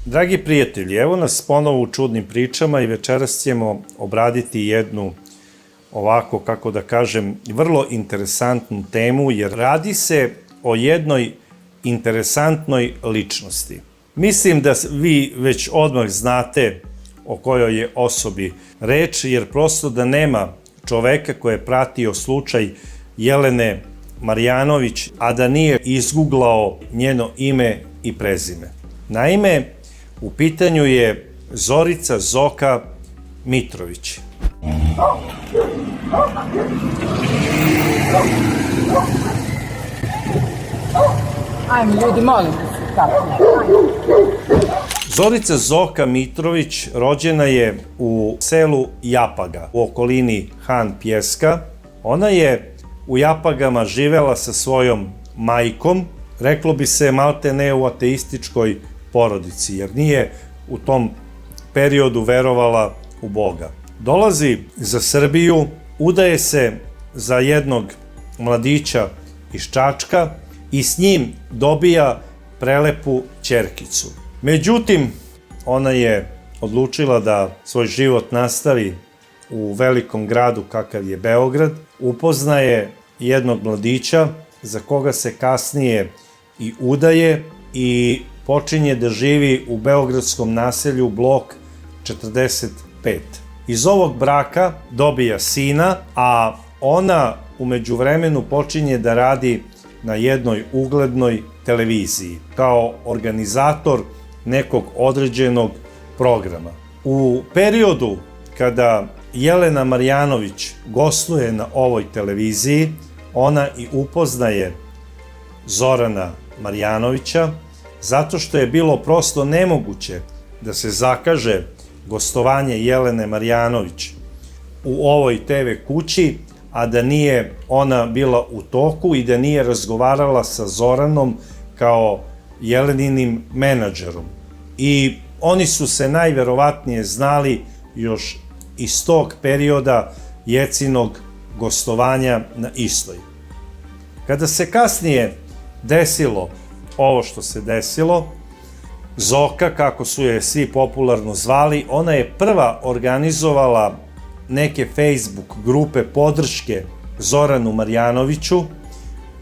Dragi prijatelji, evo nas ponovo u čudnim pričama i večeras ćemo obraditi jednu, ovako kako da kažem, vrlo interesantnu temu, jer radi se o jednoj interesantnoj ličnosti. Mislim da vi već odmah znate o kojoj je osobi reč, jer prosto da nema čoveka koji je pratio slučaj Jelene Marjanović, a da nije izguglao njeno ime i prezime. Naime, u pitanju je Zorica Zoka Mitrović. Ajme, ljudi, molim se, tako. Zorica Zoka Mitrović rođena je u selu Japaga, u okolini Han Pjeska. Ona je u Japagama živela sa svojom majkom, reklo bi se malte ne u ateističkoj porodici, jer nije u tom periodu verovala u Boga. Dolazi za Srbiju, udaje se za jednog mladića iz Čačka i s njim dobija prelepu ćerkicu. Međutim, ona je odlučila da svoj život nastavi u velikom gradu kakav je Beograd, upoznaje jednog mladića za koga se kasnije i udaje i počinje da živi u beogradskom naselju Blok 45. Iz ovog braka dobija sina, a ona u međuvremenu počinje da radi na jednoj uglednoj televiziji kao organizator nekog određenog programa. U periodu kada Jelena Marjanović gostuje na ovoj televiziji, ona i upoznaje Zorana Marjanovića, zato što je bilo prosto nemoguće da se zakaže gostovanje Jelene Marjanović u ovoj TV kući, a da nije ona bila u toku i da nije razgovarala sa Zoranom kao Jeleninim menadžerom. I oni su se najverovatnije znali još iz tog perioda Jecinog gostovanja na Istoj. Kada se kasnije desilo ovo što se desilo, Zoka, kako su je svi popularno zvali, ona je prva organizovala neke Facebook grupe podrške Zoranu Marjanoviću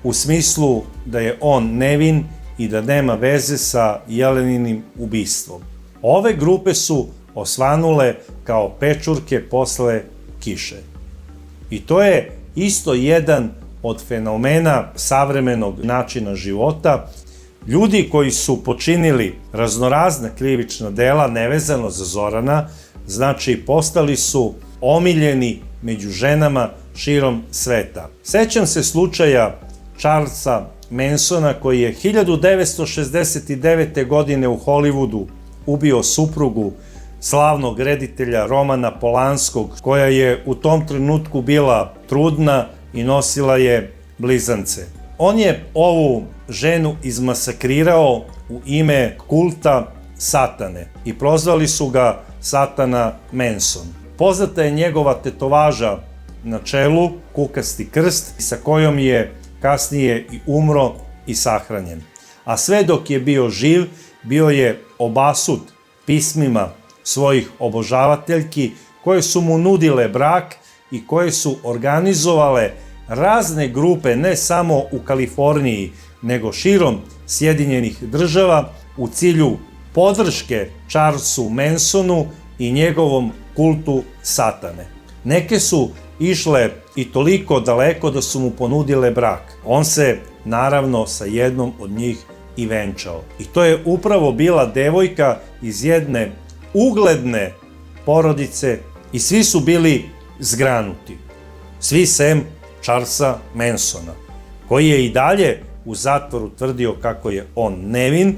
u smislu da je on nevin i da nema veze sa Jeleninim ubistvom. Ove grupe su osvanule kao pečurke posle kiše. I to je isto jedan od fenomena savremenog načina života. Ljudi koji su počinili raznorazna krivična dela nevezano za Zorana, znači postali su omiljeni među ženama širom sveta. Sećam se slučaja Charlesa Mansona koji je 1969. godine u Hollywoodu ubio suprugu slavnog reditelja Romana Polanskog, koja je u tom trenutku bila trudna i nosila je blizance. On je ovu ženu izmasakrirao u ime kulta Satane i prozvali su ga Satana Manson. Poznata je njegova tetovaža na čelu, kukasti krst, sa kojom je kasnije i umro i sahranjen. A sve dok je bio živ, bio je obasut pismima svojih obožavateljki koje su mu nudile brak i koje su organizovale razne grupe, ne samo u Kaliforniji, nego širom Sjedinjenih Država u cilju podrške Charlesu Mansonu i njegovom kultu Satane. Neke su išle i toliko daleko da su mu ponudile brak. On se, naravno, sa jednom od njih i venčao. I to je upravo bila devojka iz jedne ugledne porodice i svi su bili zgranuti. Svi sem Charlesa Mansona, koji je i dalje u zatvoru tvrdio kako je on nevin,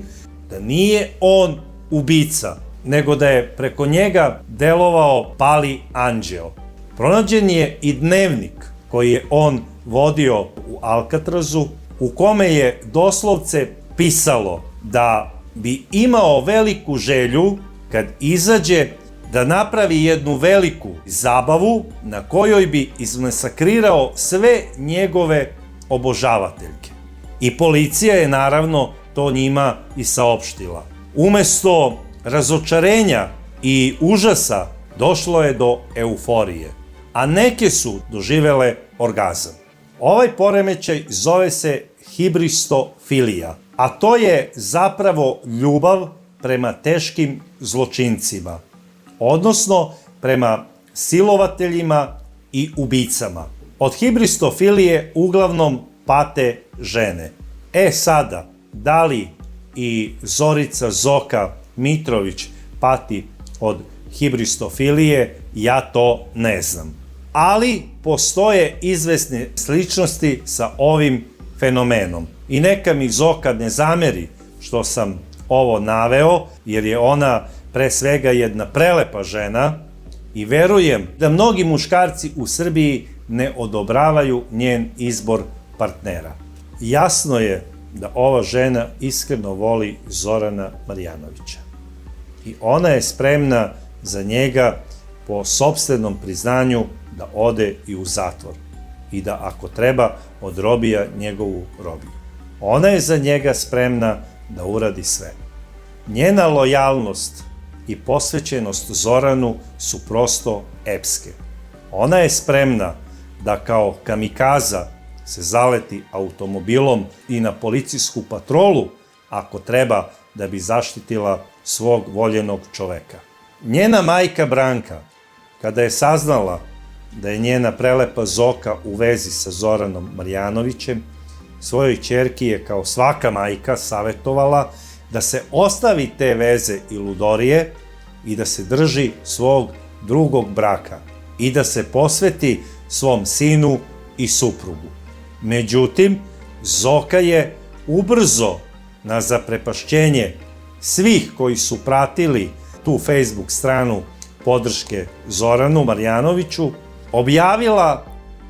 da nije on ubica, nego da je preko njega delovao pali anđeo. Pronađen je i dnevnik koji je on vodio u Alcatrazu, u kome je doslovce pisalo da bi imao veliku želju kad izađe da napravi jednu veliku zabavu na kojoj bi izmasakrirao sve njegove obožavateljke. I policija je naravno to njima i saopštila. Umesto razočarenja i užasa došlo je do euforije, a neke su doživele orgazam. Ovaj poremećaj zove se hibristofilija, a to je zapravo ljubav prema teškim zločincima, odnosno prema silovateljima i ubicama. Od hibristofilije uglavnom pate žene. Sada, da li i Zorica Zoka Mitrović pati od hibristofilije, ja to ne znam. Ali postoje izvesne sličnosti sa ovim fenomenom. I neka mi Zoka ne zameri što sam ovo naveo, jer je ona pre svega jedna prelepa žena i verujem da mnogi muškarci u Srbiji ne odobravaju njen izbor partnera. Jasno je da ova žena iskreno voli Zorana Marjanovića. I ona je spremna za njega po sopstvenom priznanju da ode i u zatvor i da ako treba odrobija njegovu robiju. Ona je za njega spremna da uradi sve. Njena lojalnost i posvećenost Zoranu su prosto epske. Ona je spremna da kao kamikaza se zaleti automobilom i na policijsku patrolu ako treba da bi zaštitila svog voljenog čoveka. Njena majka Branka, kada je saznala da je njena prelepa Zoka u vezi sa Zoranom Marjanovićem, svojoj ćerki je kao svaka majka savjetovala da se ostavi te veze i ludorije i da se drži svog drugog braka i da se posveti svom sinu i suprugu. Međutim, Zoka je ubrzo, na zaprepašćenje svih koji su pratili tu Facebook stranu podrške Zoranu Marjanoviću, objavila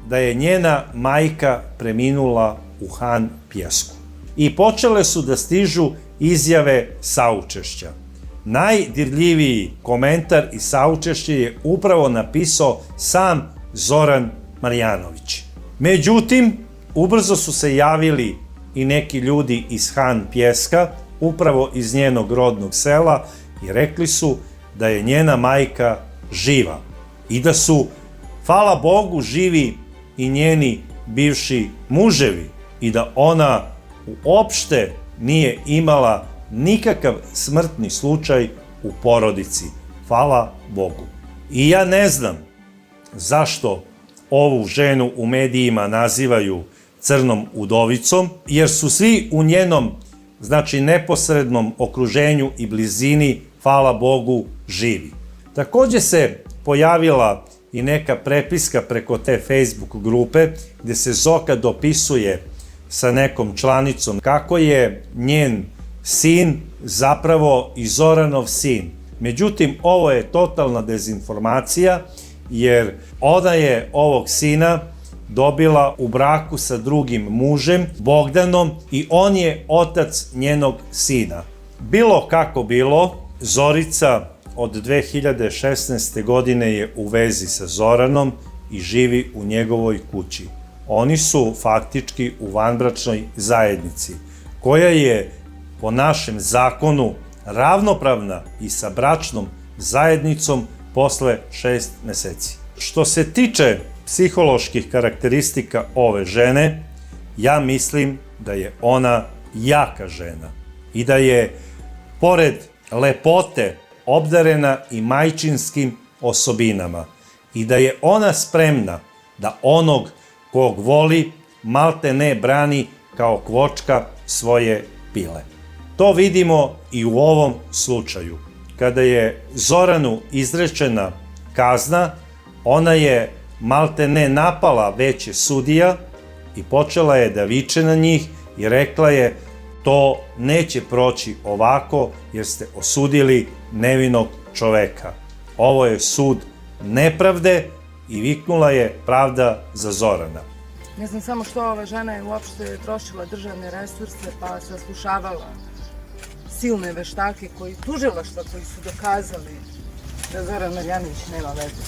da je njena majka preminula u Han Pjesku. I počele su da stižu izjave saučešća. Najdirljiviji komentar i saučešće je upravo napisao sam Zoran Marjanović. Međutim, ubrzo su se javili i neki ljudi iz Han Pjeska, upravo iz njenog rodnog sela, i rekli su da je njena majka živa i da su, hvala Bogu, živi i njeni bivši muževi i da ona uopšte nije imala nikakav smrtni slučaj u porodici. Hvala Bogu. I ja ne znam zašto ovu ženu u medijima nazivaju crnom udovicom, jer su svi u njenom, znači neposrednom okruženju i blizini, hvala Bogu, živi. Takođe se pojavila i neka prepiska preko te Facebook grupe gde se Zoka dopisuje sa nekom članicom kako je njen sin zapravo i Zoranov sin. Međutim, ovo je totalna dezinformacija, jer ona je ovog sina dobila u braku sa drugim mužem, Bogdanom, i on je otac njenog sina. Bilo kako bilo, Zorica od 2016. godine je u vezi sa Zoranom i živi u njegovoj kući. Oni su faktički u vanbračnoj zajednici, koja je po našem zakonu ravnopravna i sa bračnom zajednicom posle 6 meseci. Što se tiče psiholoških karakteristika ove žene, ja mislim da je ona jaka žena i da je, pored lepote, obdarena i majčinskim osobinama i da je ona spremna da onog kog voli malte ne brani kao kvočka svoje pile. To vidimo i u ovom slučaju. Kada je Zoranu izrečena kazna, ona je malte ne napala veće sudija i počela je da viče na njih i rekla je: to neće proći ovako jer ste osudili nevinog čoveka. Ovo je sud nepravde, i viknula je: pravda za Zorana. Ne znam samo što ova žena je uopšte trošila državne resurse pa saslušavala silne veštake tužilaštva koji su dokazali da Zoran Marjanović nema veze.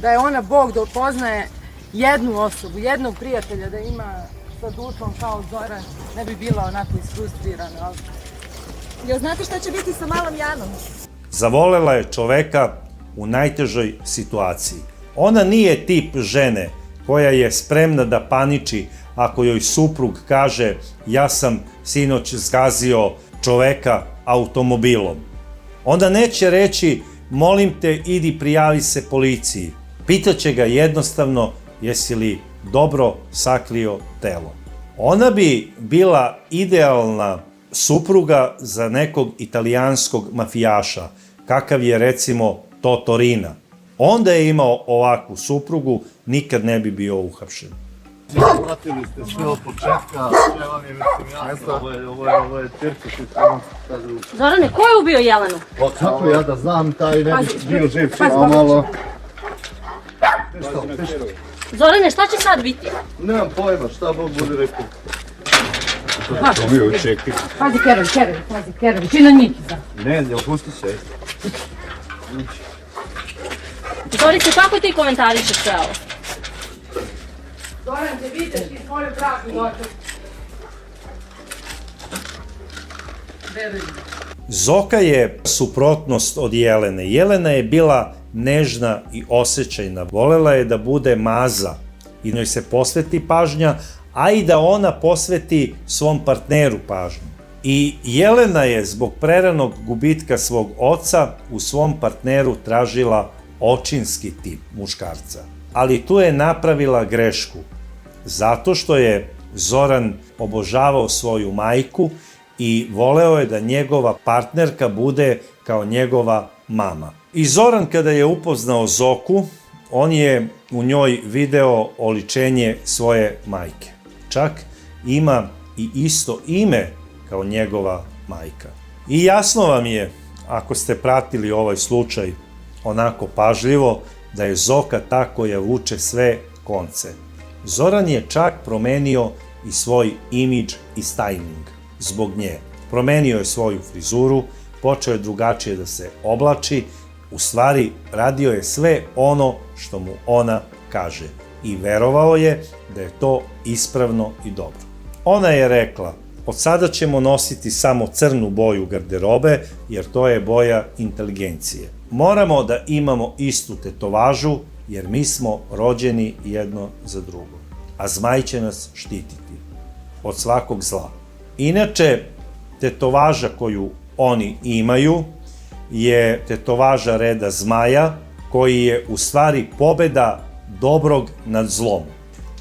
Da je ona Bog, da poznaje jednu osobu, jednog prijatelja da ima sa dušom kao Zoran, ne bi bila onako isfrustrirana. Jel znate šta će biti sa malom Janom? Zavolela je čoveka u najtežoj situaciji. Ona nije tip žene koja je spremna da paniči ako joj suprug kaže ja sam sinoć zgazio čoveka automobilom. Onda neće reći molim te idi prijavi se policiji. Pitaće ga jednostavno jesi li dobro sakrio telo. Ona bi bila idealna supruga za nekog italijanskog mafijaša, kakav je recimo Toto Riina. Onda je imao ovakvu suprugu, nikad ne bi bio uhapšen. Pratili ste sve od početka, sve vam je jasno, ovo je cirkus i samo kaže... Zorane, ko je ubio Jelenu? Pa kako ja da znam, taj ne bi bio živ, a malo... Zorane, šta će sad biti? Nemam pojma, šta Bog bude rekao. Pazi Kerović, i na njih. Ne, opusti se. Zorice, kako ti komentarišeš sve ovo? Zoran, te vidiš ti svoju pravdu oču. Zoka je suprotnost od Jelene. Jelena je bila nežna i osjećajna. Volela je da bude maza i njoj se posveti pažnja, a i da ona posveti svom partneru pažnju. I Jelena je zbog preranog gubitka svog oca u svom partneru tražila očinski tip muškarca. Ali tu je napravila grešku, zato što je Zoran obožavao svoju majku i voleo je da njegova partnerka bude kao njegova mama. I Zoran kada je upoznao Zoku, on je u njoj video oličenje svoje majke. Čak ima i isto ime kao njegova majka. I jasno vam je, ako ste pratili ovaj slučaj onako pažljivo, da je Zoka ta koja vuče sve konce. Zoran je čak promenio i svoj imidž i styling zbog nje. Promenio je svoju frizuru, počeo je drugačije da se oblači, u stvari radio je sve ono što mu ona kaže i verovao je da je to ispravno i dobro. Ona je rekla, od sada ćemo nositi samo crnu boju garderobe jer to je boja inteligencije. Moramo da imamo istu tetovažu jer mi smo rođeni jedno za drugo, a zmaj će nas štititi od svakog zla. Inače, tetovaža koju oni imaju je tetovaža reda zmaja, koji je u stvari pobeda dobrog nad zlom.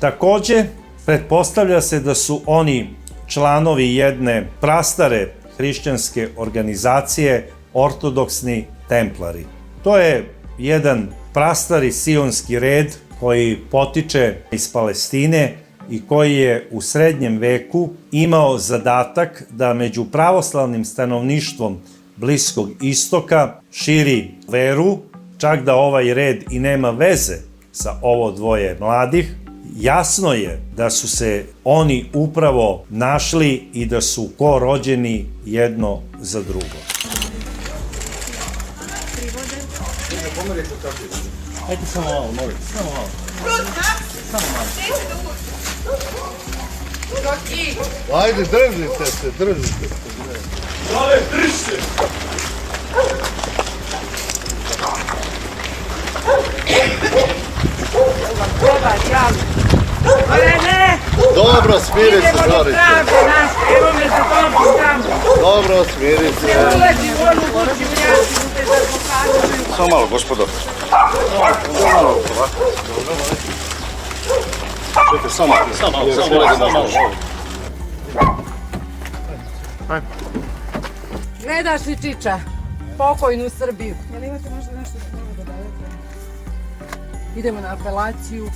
Takođe, pretpostavlja se da su oni članovi jedne prastare hrišćanske organizacije, ortodoksni templari. To je jedan prastari sionski red koji potiče iz Palestine i koji je u srednjem veku imao zadatak da među pravoslavnim stanovništvom Bliskog istoka širi veru, čak da ovaj red i nema veze sa ovo dvoje mladih. Jasno je da su se oni upravo našli i da su ko rođeni jedno za drugo. Ajde samo malo, molim, samo malo. Ajde, držite se. Dale, drži se! Dobro, smiri se, Zorice. Dobro, smiri se. Samo malo, gospodo. Samo malo. Čekaj, samo malo. Ne daš li Čiča, pokojnu Srbiju. Jel imate možda nešto što mogu da dodate? Idemo na apelaciju,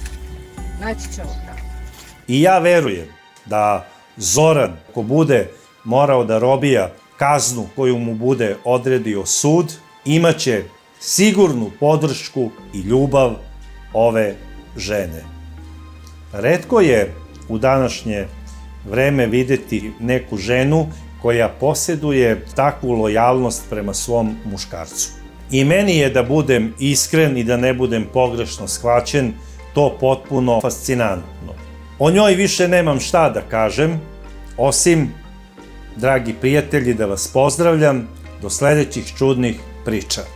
naći ćemo pravdu. I ja verujem da Zoran, ko bude morao da robija kaznu koju mu bude odredio sud, imaće sigurnu podršku i ljubav ove žene. Retko je u današnje vreme videti neku ženu koja posjeduje takvu lojalnost prema svom muškarcu. I meni je, da budem iskren i da ne budem pogrešno shvaćen, to potpuno fascinantno. O njoj više nemam šta da kažem, osim, dragi prijatelji, da vas pozdravljam do sledećih čudnih priča.